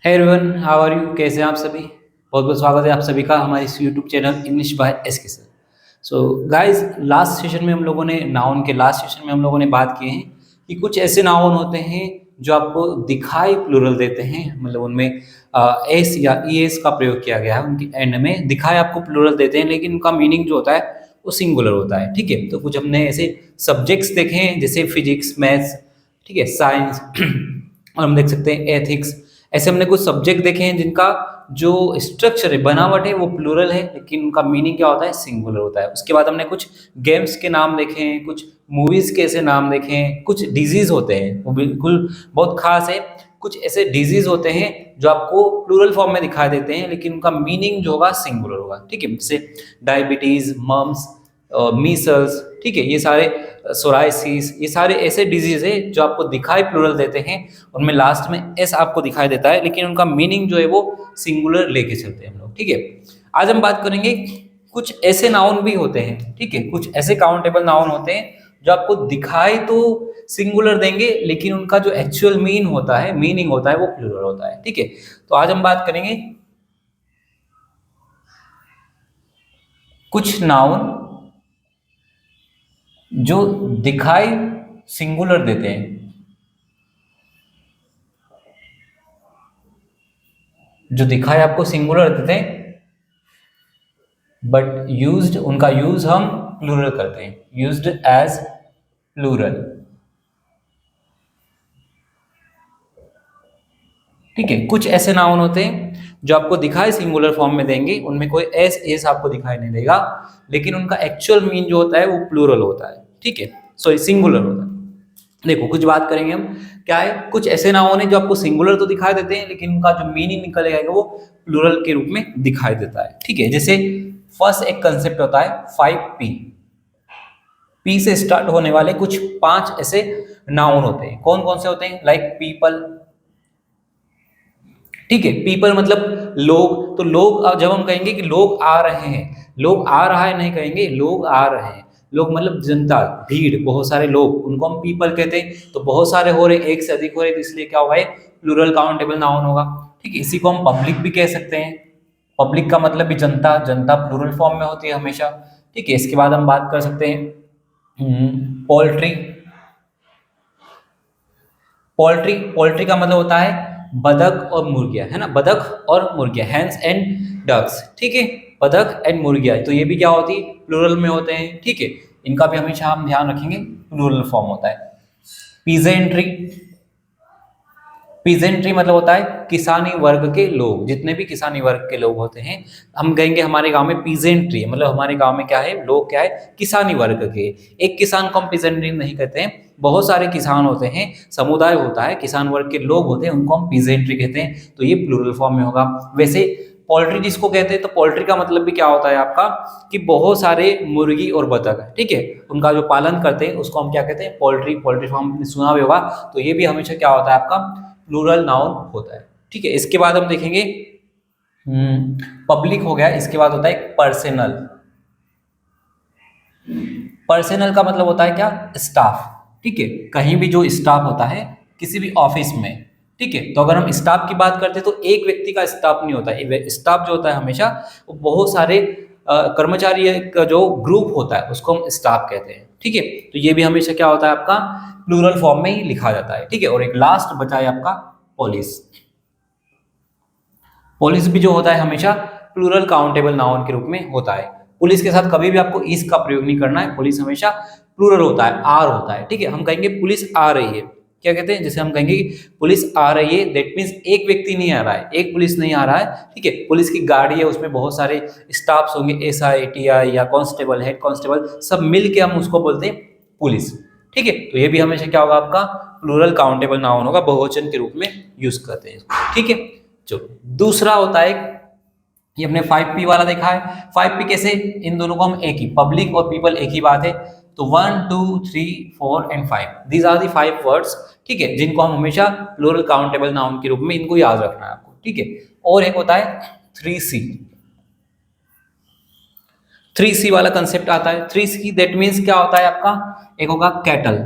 Hey everyone, how are you? कैसे हैं आप सभी? बहुत बहुत स्वागत है आप सभी का हमारे इस YouTube channel English by S K sir. So guys, last session में हम लोगों ने नाउन के लास्ट सेशन में हम लोगों ने बात की है कि कुछ ऐसे नाउन होते हैं जो आपको दिखाई प्लूरल देते हैं, मतलब उनमें एस या ई एस का प्रयोग किया गया है, उनके एंड में दिखाई आपको प्लूरल देते हैं, लेकिन उनका मीनिंग जो होता है वो सिंगुलर होता है। ठीक है, तो कुछ हमने ऐसे सब्जेक्ट्स देखे हैं जैसे फिजिक्स, मैथ्स, ठीक है, साइंस और हम देख सकते हैं एथिक्स। ऐसे हमने कुछ सब्जेक्ट देखे हैं जिनका जो स्ट्रक्चर है, बनावट है, वो प्लूरल है, लेकिन उनका मीनिंग क्या होता है? सिंगुलर होता है। उसके बाद हमने कुछ गेम्स के नाम देखे हैं, कुछ मूवीज के ऐसे नाम देखे हैं, कुछ डिजीज होते हैं वो बिल्कुल बहुत खास है। कुछ ऐसे डिजीज होते हैं जो आपको प्लूरल फॉर्म में दिखाई देते हैं, लेकिन उनका मीनिंग जो होगा सिंगुलर होगा। ठीक है, जैसे डायबिटीज, मम्स, मीसल्स, ठीक है, ये सारे सोराइसिस, ये सारे ऐसे डिजीज है जो आपको दिखाई प्लूरल देते हैं, उनमें लास्ट में एस आपको दिखाई देता है, लेकिन उनका मीनिंग जो है वो सिंगुलर लेके चलते हैं हम लोग। ठीक है, आज हम बात करेंगे कुछ ऐसे नाउन भी होते हैं, ठीक है, कुछ ऐसे काउंटेबल नाउन होते हैं जो आपको दिखाई तो सिंगुलर देंगे, लेकिन उनका जो एक्चुअल मीनिंग होता है वो प्लूरल होता है। ठीक है, तो आज हम बात करेंगे कुछ नाउन जो दिखाई सिंगुलर देते हैं, जो दिखाई आपको सिंगुलर देते हैं, बट यूज्ड, उनका यूज हम प्लूरल करते हैं, यूज्ड एज प्लूरल। ठीक है, कुछ ऐसे नाउन होते हैं जो आपको दिखाई सिंगुलर फॉर्म में देंगे, उनमें कोई एस एस आपको दिखाई नहीं देगा, लेकिन उनका एक्चुअल मीन जो होता है वो प्लूरल होता है। ठीक है, सॉरी, सिंगुलर होता है। देखो, कुछ बात करेंगे हम, क्या है, कुछ ऐसे नाउन है जो आपको सिंगुलर तो दिखाई देते हैं, लेकिन उनका जो मीनिंग निकलेगा वो प्लूरल के रूप में दिखाई देता है। ठीक है, जैसे फर्स्ट एक कंसेप्ट होता है 5P। पी से स्टार्ट होने वाले कुछ 5 ऐसे नाउन होते हैं। कौन कौन से होते हैं? Like people. ठीक है, पीपल मतलब लोग। तो लोग, जब हम कहेंगे कि लोग आ रहे हैं, लोग आ रहा है नहीं कहेंगे, लोग आ रहे हैं। लोग मतलब जनता, भीड़, बहुत सारे लोग, उनको हम पीपल कहते हैं। तो बहुत सारे हो रहे, एक से अधिक हो रहे, तो इसलिए क्या होगा? ये प्लूरल काउंटेबल नाउन होगा। ठीक है, इसी को हम पब्लिक भी कह सकते हैं। पब्लिक का मतलब भी जनता, जनता प्लूरल फॉर्म में होती है हमेशा। ठीक है, इसके बाद हम बात कर सकते हैं पोल्ट्री। पोल्ट्री, पोल्ट्री का मतलब होता है बतख और मुर्गियां, है ना, बतख और मुर्गियां, हैंस एंड डक्स। ठीक है, बतख एंड मुर्गियां, तो ये भी क्या होती है? प्लूरल में होते हैं। ठीक है, इनका भी हमेशा हम ध्यान रखेंगे, प्लूरल फॉर्म होता है। पीजेंट्री, पीजेंट्री मतलब होता है किसानी वर्ग के लोग, जितने भी किसानी वर्ग के लोग होते हैं, हम कहेंगे हमारे गांव में पीजेंट्री, मतलब हमारे गांव में क्या है, लोग क्या है, किसानी वर्ग के। एक किसान को हम पीजेंट्री नहीं कहते हैं, बहुत सारे किसान होते हैं, समुदाय होता है, किसान वर्ग के लोग होते हैं, उनको हम पीजेंट्री कहते हैं। तो ये प्लूरल फॉर्म में होगा। वैसे पोल्ट्री जिसको कहते हैं, तो पोल्ट्री का मतलब भी क्या होता है आपका, कि बहुत सारे मुर्गी और बतख, ठीक है, उनका जो पालन करते हैं उसको हम क्या कहते हैं? पोल्ट्री। पोल्ट्री फॉर्म सुना भी होगा। तो ये भी हमेशा क्या होता है आपका? प्लूरल नाउन होता है। ठीक है, इसके बाद हम देखेंगे पब्लिक हो गया, इसके बाद होता है पर्सनल। पर्सनल का मतलब होता है क्या? स्टाफ। ठीक है, कहीं भी जो स्टाफ होता है किसी भी ऑफिस में, ठीक है, तो अगर हम स्टाफ की बात करते हैं तो एक व्यक्ति का स्टाफ नहीं होता है। स्टाफ जो होता है हमेशा वो बहुत सारे कर्मचारी का जो ग्रुप होता है उसको हम स्टाफ कहते हैं। ठीक है, तो ये भी हमेशा क्या होता है आपका? प्लूरल फॉर्म में ही लिखा जाता है। ठीक है, और एक लास्ट बचा है आपका पुलिस। पुलिस भी जो होता है हमेशा प्लूरल काउंटेबल नाउन के रूप में होता है। पुलिस के साथ कभी भी आपको इस का प्रयोग नहीं करना है, पुलिस हमेशा प्लूरल होता है, आर होता है। ठीक है, हम कहेंगे पुलिस आ रही है, क्या कहते हैं? जैसे हम कहेंगे कि पुलिस आ रही है, दैट मीन्स एक व्यक्ति नहीं आ रहा है, एक पुलिस नहीं आ रहा है। ठीक है, पुलिस की गाड़ी है, उसमें बहुत सारे स्टाफ्स होंगे, एसआई, टीआई या कांस्टेबल, हेड कांस्टेबल, सब मिल के हम उसको बोलते हैं पुलिस। ठीक है, तो ये भी हमेशा क्या होगा आपका? प्लूरल काउंटेबल नाउन होगा, बहुवचन के रूप में यूज करते हैं इसको। ठीक है, चलो दूसरा होता है, ये हमने 5P वाला देखा है। 5P कैसे? इन दोनों को हम एक ही, पब्लिक और पीपल एक ही बात है। तो 1 2 3 4 and 5, these are the 5 words, ठीक है, जिनको हम हमेशा प्लूरल काउंटेबल नाउन के रूप में, इनको याद रखना है आपको। ठीक है, और एक होता है 3C। 3C वाला कंसेप्ट आता है। 3C दैट मीन्स क्या होता है आपका? एक होगा कैटल।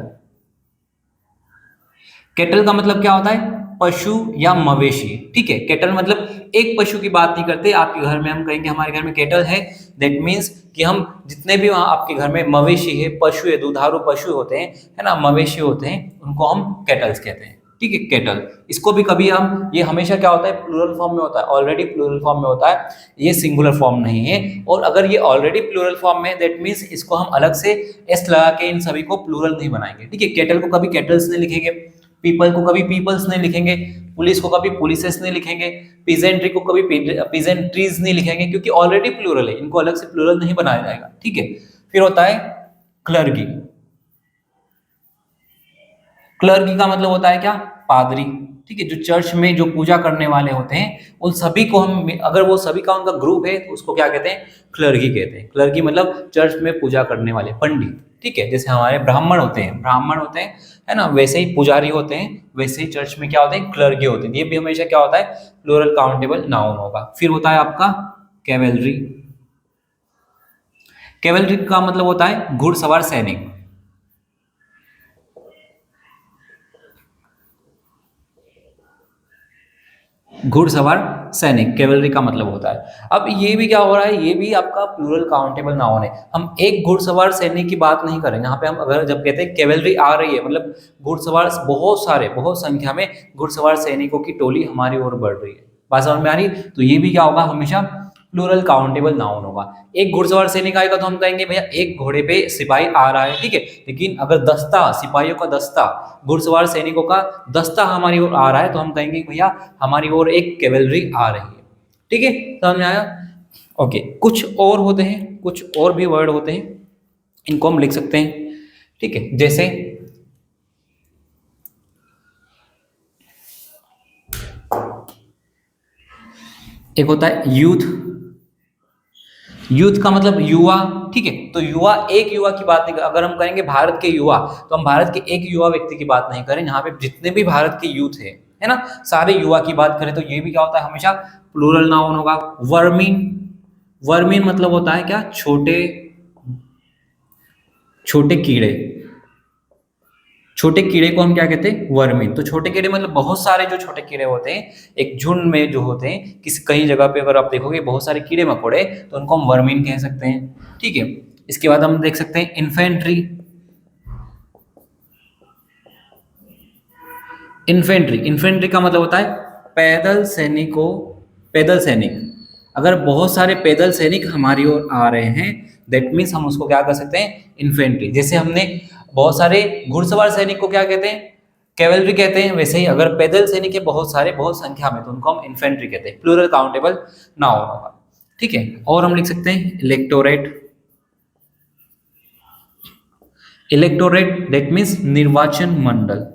कैटल का मतलब क्या होता है? पशु या मवेशी, ठीक है। कैटल मतलब एक पशु की बात नहीं करते, आपके घर में हम कहेंगे हमारे घर में कैटल है, दैट मीन्स कि हम जितने भी वहाँ आपके घर में मवेशी है, पशु है, दुधारू पशु होते हैं, है ना, मवेशी होते हैं, उनको हम कैटल्स कहते हैं, ठीक है, कैटल। इसको भी कभी हम, ये हमेशा क्या होता है, प्लूरल फॉर्म में होता है, ऑलरेडी प्लूरल फॉर्म में होता है, ये सिंगुलर फॉर्म नहीं है। और अगर ये ऑलरेडी प्लूरल फॉर्म में, दैट मीन्स इसको हम अलग से एस लगा के इन सभी को प्लूरल नहीं बनाएंगे, ठीक है। कैटल को कभी कैटल्स नहीं लिखेंगे, पीपल को कभी पीपल्स नहीं लिखेंगे, पुलिस को कभी पुलिसेस नहीं लिखेंगे, पीजेंट्री को कभी पीजेंट्रीज नहीं लिखेंगे, क्योंकि ऑलरेडी प्लूरल है, इनको अलग से प्लूरल नहीं बनाया जाएगा, ठीक है। फिर होता है क्लर्गी। क्लर्गी का मतलब होता है क्या, पादरी, ठीक है। जो चर्च में जो पूजा करने वाले होते हैं उन सभी को हम, अगर वो सभी का उनका ग्रुप है तो उसको क्या कहते हैं, क्लर्गी कहते हैं। क्लर्गी मतलब चर्च में पूजा करने वाले पंडित, ठीक है। जैसे हमारे ब्राह्मण होते हैं, है ना, वैसे ही पुजारी होते हैं, वैसे ही चर्च में क्या होते हैं, क्लर्गी होते हैं। ये भी हमेशा क्या होता है, प्लूरल काउंटेबल नाउन होगा। फिर होता है आपका कैवेलरी। कैवेलरी का मतलब होता है घुड़सवार सैनिक। घुड़सवार सैनिक कैवलरी का मतलब होता है। अब ये भी क्या हो रहा है, ये भी आपका प्लूरल काउंटेबल नाउन है। हम एक घुड़सवार सैनिक की बात नहीं करेंगे यहाँ पे, हम अगर जब कहते हैं कैवलरी आ रही है, मतलब घुड़सवार बहुत संख्या में घुड़सवार सैनिकों की टोली हमारी ओर बढ़ रही है, बात समझ में आ रही। तो ये भी क्या होगा, हमेशा प्लूरल काउंटेबल नाउन होगा। एक घुड़सवार सैनिक आएगा तो हम कहेंगे भैया एक घोड़े पे सिपाही आ रहा है, ठीक है। लेकिन अगर दस्ता, सिपाहियों का दस्ता, घुड़सवार सैनिकों का दस्ता हमारी ओर आ रहा है तो हम कहेंगे भैया हमारी ओर एक कैवेलरी आ रही है, ठीक है, समझ में आया। ओके, कुछ और होते हैं, कुछ और भी वर्ड होते हैं, इनको हम लिख सकते हैं, ठीक है। जैसे एक होता है यूथ। यूथ का मतलब युवा, ठीक है। तो युवा, एक युवा की बात नहीं, अगर हम कहेंगे भारत के युवा तो हम भारत के एक युवा व्यक्ति की बात नहीं करें, यहाँ पे जितने भी भारत के यूथ है ना, सारे युवा की बात करें तो ये भी क्या होता है, हमेशा प्लूरल नाउन होगा। वर्मिन, वर्मिन मतलब होता है क्या, छोटे छोटे कीड़े। छोटे कीड़े को हम क्या कहते हैं, वर्मिन। तो छोटे कीड़े मतलब बहुत सारे जो छोटे कीड़े होते हैं, एक झुंड में जो होते हैं, किसी कहीं जगह पे अगर आप देखोगे बहुत सारे कीड़े मकोड़े, तो उनको हम वर्मिन कह सकते हैं, ठीक है। इसके बाद हम देख सकते हैं इन्फेंट्री। इन्फेंट्री, इन्फेंट्री का मतलब होता है पैदल सैनिकों, पैदल सैनिक। अगर बहुत सारे पैदल सैनिक हमारी ओर आ रहे हैं, दैट मीन्स हम उसको क्या कर सकते हैं, इन्फेंट्री। जैसे हमने बहुत सारे घुड़सवार सैनिक को क्या कहते हैं, कैवेलरी कहते हैं, वैसे ही अगर पैदल सैनिक है बहुत सारे, बहुत संख्या में, तो उनको हम इन्फेंट्री कहते हैं, प्लूरल काउंटेबल नाउन होगा, ठीक है। और हम लिख सकते हैं इलेक्टोरेट। इलेक्टोरेट दैट मीन्स निर्वाचन मंडल।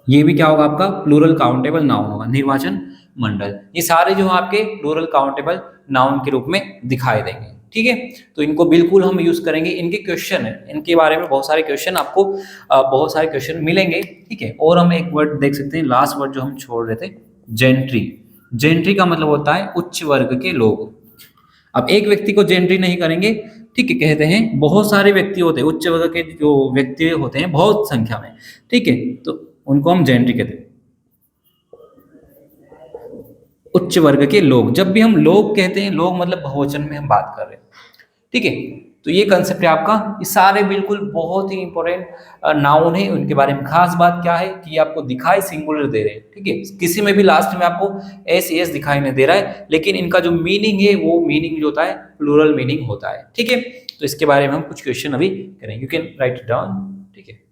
ये भी क्या होगा, आपका प्लूरल काउंटेबल नाउन होगा, निर्वाचन मंडल। ये सारे जो आपके प्लूरल काउंटेबल नाउन के रूप में दिखाई देंगे, ठीक है। तो इनको बिल्कुल हम यूज करेंगे, इनके क्वेश्चन है, इनके बारे में बहुत सारे क्वेश्चन आपको बहुत सारे क्वेश्चन मिलेंगे, ठीक है। और हम एक वर्ड देख सकते हैं, लास्ट वर्ड जो हम छोड़ रहे थे, जेंट्री। जेंट्री का मतलब होता है उच्च वर्ग के लोग। अब एक व्यक्ति को जेंट्री नहीं करेंगे, ठीक है, कहते हैं बहुत सारे व्यक्ति होते हैं, उच्च वर्ग के जो व्यक्ति होते हैं बहुत संख्या में, ठीक है, तो उनको हम जेंट्री कहते हैं, उच्च वर्ग के लोग। जब भी हम लोग कहते हैं, लोग मतलब बहुवचन में हम बात कर रहे हैं, ठीक है। तो ये कंसेप्ट है आपका। ये सारे बिल्कुल बहुत ही इंपॉर्टेंट नाउन है। उनके बारे में खास बात क्या है कि ये आपको दिखाई सिंगुलर दे रहे हैं, ठीक है। किसी में भी लास्ट में आपको एस एस दिखाई नहीं दे रहा है, लेकिन इनका जो मीनिंग है वो मीनिंग जो होता है प्लूरल मीनिंग होता है, ठीक है। तो इसके बारे में हम कुछ क्वेश्चन अभी करेंगे, you can write it down, ठीक है।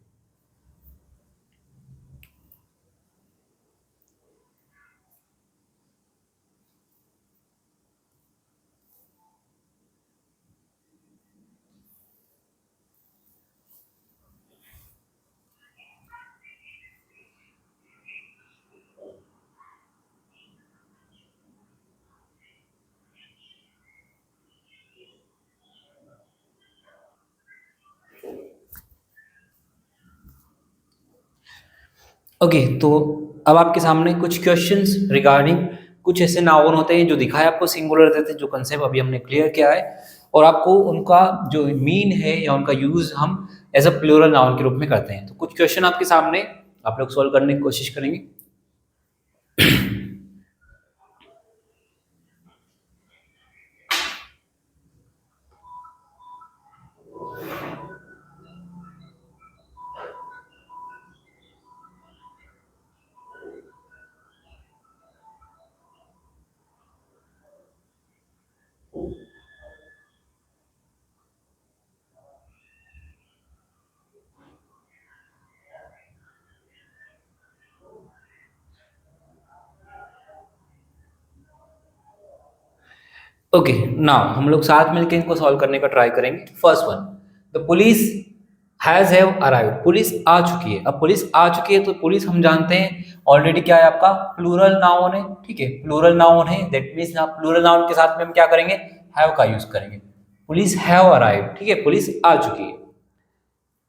ओके, तो अब आपके सामने कुछ क्वेश्चंस रिगार्डिंग कुछ ऐसे नाउन होते हैं जो दिखाए आपको सिंगुलर देते हैं, जो कंसेप्ट अभी हमने क्लियर किया है, और आपको उनका जो मीन है या उनका यूज हम एज अ प्लूरल नाउन के रूप में करते हैं। तो कुछ क्वेश्चन आपके सामने, आप लोग सॉल्व करने की कोशिश करेंगे। ओके, नाउ हम लोग साथ मिलकर इनको सॉल्व करने का ट्राई करेंगे। First one, the police have arrived, police आ चुकी है। अब पुलिस आ चुकी है तो पुलिस हम जानते हैं ऑलरेडी क्या है, आपका प्लूरल नाउन है। ठीक है, प्लूरल नाउन है, दैट मींस आप प्लूरल नाउन के साथ में हम क्या करेंगे, हैव का यूज करेंगे। पुलिस हैव अराइव्ड, ठीक है, पुलिस आ चुकी है।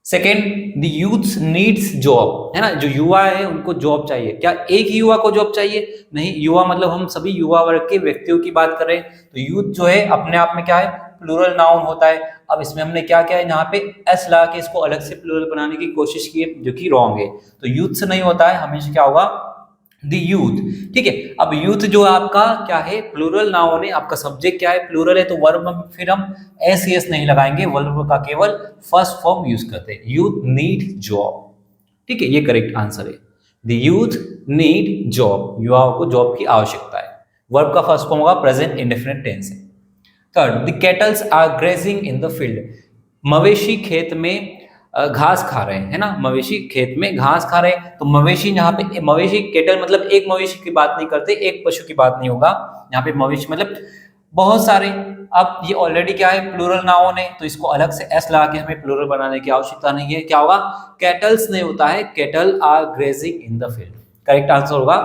Second, the youth needs job, है ना, जो युवा है उनको जॉब चाहिए। क्या एक ही युवा को जॉब चाहिए? नहीं, युवा मतलब हम सभी युवा वर्ग के व्यक्तियों की बात कर रहे हैं। तो यूथ जो है अपने आप में क्या है, प्लूरल नाउन होता है। अब इसमें हमने क्या किया है, यहाँ पे एस लगा के इसको अलग से प्लूरल बनाने की कोशिश की है, जो कि रॉन्ग है। तो यूथ से नहीं होता है, हमेशा क्या होगा, द यूथ। ठीक है, अब यूथ जो आपका क्या है, प्लूरल नाउन है। आपका सब्जेक्ट क्या है, प्लूरल है, तो वर्ब में फिर हम एस एस नहीं लगाएंगे, वर्ब का केवल फर्स्ट फॉर्म यूज करते हैं, यूथ नीड जॉब। ठीक है, ये करेक्ट आंसर है, द यूथ नीड जॉब, युवाओं को जॉब की आवश्यकता है। वर्ब का फर्स्ट फॉर्म होगा प्रेजेंट इंडेफिनिट टेंस है। Third, the cattles are grazing in the field, मवेशी खेत में घास खा रहे हैं, है ना, मवेशी खेत में घास खा रहे हैं। तो मवेशी, यहाँ पे मवेशी केटल मतलब एक मवेशी की बात नहीं करते, एक पशु की बात नहीं होगा यहाँ पे, मवेशी मतलब बहुत सारे। अब ये ऑलरेडी क्या है, प्लूरल नाउन है, तो इसको अलग से एस लगा के हमें प्लूरल बनाने की आवश्यकता नहीं है। क्या होगा, कैटल्स नहीं होता है, cattle are grazing in the field. Correct answer होगा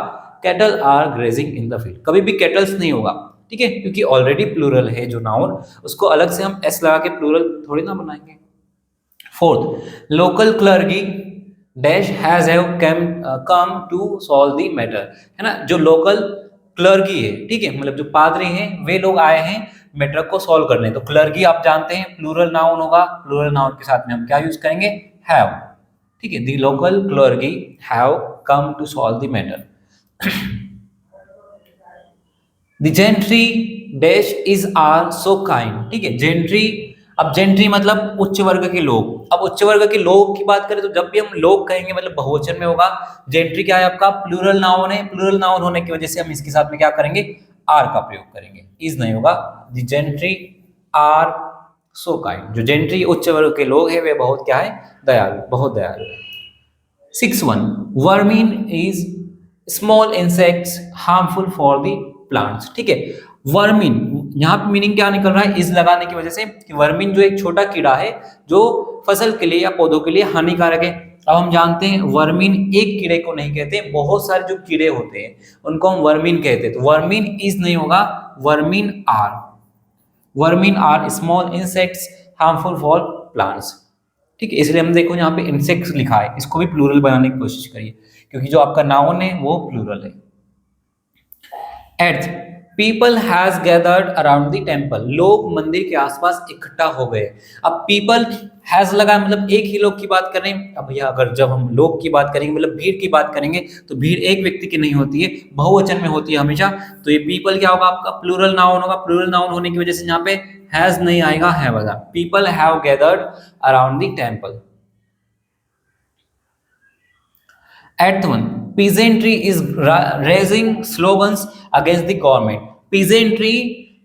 cattle are grazing in the field, कभी भी कैटल्स नहीं होगा। ठीक है, क्योंकि ऑलरेडी प्लूरल है जो नाउन, उसको अलग से हम एस लगा के प्लूरल थोड़ी ना बनाएंगे। Fourth, local clergy dash has have come to solve the matter, है ना, जो लोकल क्लर्की है, ठीक है, मतलब जो पादरी हैं वे लोग आए हैं मैटर को सॉल्व करने। तो क्लर्की आप जानते हैं प्लूरल नाउन होगा, प्लूरल नाउन के साथ में हम क्या यूज करेंगे, हैव। ठीक है, the local clergy have come to solve the matter. The gentry dash is are so kind, ठीक है, जेंट्री, अब जेंट्री मतलब उच्च वर्ग के लोग। अब उच्च वर्ग के लोग की बात करें तो जब भी हम लोग कहेंगे मतलब बहुवचन में होगा। जेंट्री क्या है, आपका प्लूरल नाउन है, प्लूरल नाउन होने की वजह से हम इसके साथ में क्या करेंगे, आर का प्रयोग करेंगे, इज नहीं होगा। The gentry are so kind, जो जेंट्री उच्च वर्ग के लोग हैं वे बहुत क्या है, दयालु, बहुत दयालु है। 6.1, वर्मीन is small insects harmful for the plants. ठीक है, वर्मीन यहाँ पे मीनिंग क्या निकल रहा है, इज लगाने की वजह से कि वर्मीन जो एक छोटा कीड़ा है जो फसल के लिए या पौधों के लिए हानिकारक है। अब हम जानते हैं वर्मीन एक कीड़े को नहीं कहते, बहुत सारे जो कीड़े होते हैं उनको हम वर्मीन कहते हैं। तो वर्मीन इज नहीं होगा, vermin are, vermin are small insects harmful for plants. ठीक है, इसलिए हम देखो यहाँ पे इंसेक्ट्स लिखा है, इसको भी प्लूरल बनाने की कोशिश करिए, क्योंकि जो आपका नाउन है वो प्लूरल है। Eight, people has gathered around the temple, लोग मंदिर के आसपास इकट्ठा हो गए। अब पीपल हैज लगा मतलब एक ही लोग की बात कर रहे हैं। अब भैया अगर जब हम लोग की बात करेंगे मतलब भीड़ की बात करेंगे तो भीड़ एक व्यक्ति की नहीं होती है, बहुवचन में होती है हमेशा। तो ये पीपल क्या होगा, आपका प्लूरल नाउन होगा। प्लूरल नाउन होने की वजह से यहाँ पे हैज नहीं आएगा, हैव आएगा। People have gathered around the temple. Eighth one, peasantry is raising slogans against the government. Peasantry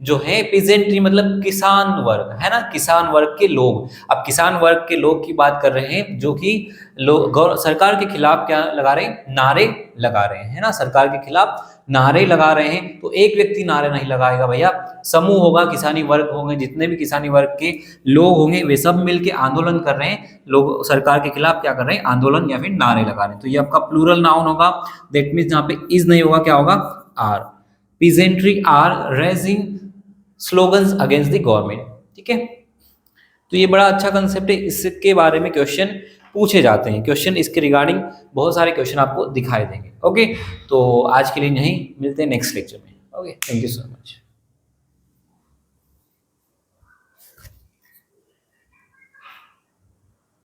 जो है, peasantry मतलब किसान वर्ग, है ना, किसान वर्ग के लोग। अब किसान वर्ग के लोग की बात कर रहे हैं जो कि सरकार के खिलाफ क्या लगा रहे हैं, नारे लगा रहे हैं, है ना, सरकार के खिलाफ नारे लगा रहे हैं। तो एक व्यक्ति नारे नहीं लगाएगा भैया, समूह होगा, किसानी वर्ग होंगे, जितने भी किसानी वर्ग के लोग होंगे वे सब मिलके आंदोलन कर रहे हैं, लोग सरकार के खिलाफ क्या कर रहे हैं, आंदोलन या फिर नारे लगा रहे हैं। तो ये आपका प्लूरल नाउन होगा, दैट मीन्स यहाँ पे इज नहीं होगा, क्या होगा, are. Peasantry are raising slogans against the government. ठीक है, तो ये बड़ा अच्छा कंसेप्ट है, इसके बारे में क्वेश्चन पूछे जाते हैं, क्वेश्चन इसके रिगार्डिंग बहुत सारे क्वेश्चन आपको दिखाई देंगे। ओके, तो आज के लिए यहीं मिलते हैं नेक्स्ट लेक्चर में। Okay, thank you so much.